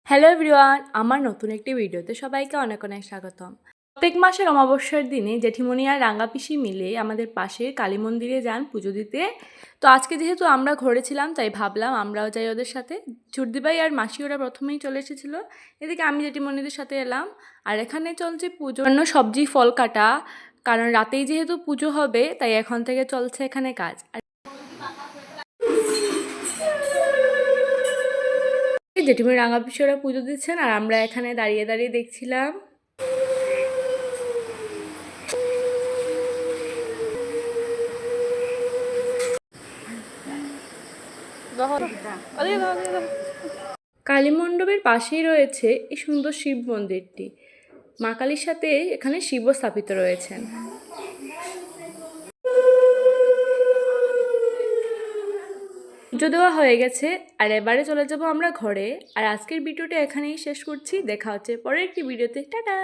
Hello everyone, আমার নতুন একটি ভিডিওতে সবাইকে অনেক অনেক স্বাগতম। প্রত্যেক মাসের অমাবস্যার দিনে জেঠিমণি আর রাঙা পিসি মিলে আমাদের পাশের কালী মন্দিরে যান পুজো দিতে। তো আজকে যেহেতু আমরা ঘরে ছিলাম তাই ভাবলাম আমরাও যাই ওদের সাথে। চুরদিভাই আর মাসি ওরা প্রথমেই চলে এসেছিলো, এদিকে আমি জেঠিমণিদের সাথে এলাম। আর এখানে চলছে পুজোর জন্য সবজি ফল কাটা, কারণ রাতেই যেহেতু পুজো হবে তাই এখন থেকে চলছে এখানে কাজ। জেঠিমণি রাঙা পিসি ওরা পুজো দিচ্ছেন আর আমরা এখানে দাঁড়িয়ে দাঁড়িয়ে দেখছিলাম। কালী মণ্ডপের পাশেই রয়েছে এই সুন্দর শিব মন্দিরটি। মা কালীর সাথে এখানে শিবও স্থাপিত রয়েছেন। পুজো দেওয়া হয়ে গেছে আর এবারে চলে যাব আমরা ঘরে। আর আজকের ভিডিওটা এখানেই শেষ করছি। দেখা হচ্ছে পরের একটি ভিডিওতে। টাটা।